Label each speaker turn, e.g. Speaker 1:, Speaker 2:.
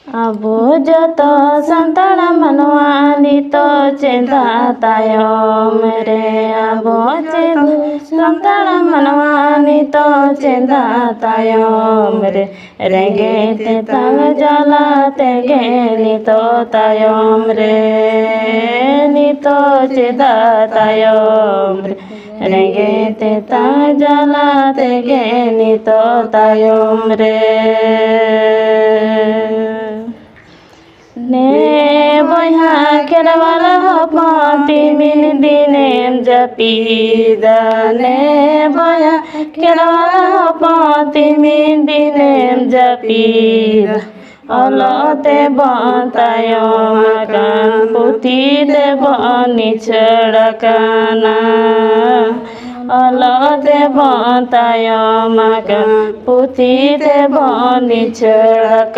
Speaker 1: Abu joto santana manuani to cinta tayo mere abu cinta santana manuani to cinta tayo mere renge te tang jala te ge ni to tayo mere ni to cinta tayo mere renge te tang jala te ge ni to tayo mere ne boyha kerwala hopa timin dinem japida ne boyha kerwala hopa timin dinem japida olote bantayo makan puti de bani chadakana olote bantayo makan puti de bani chadakana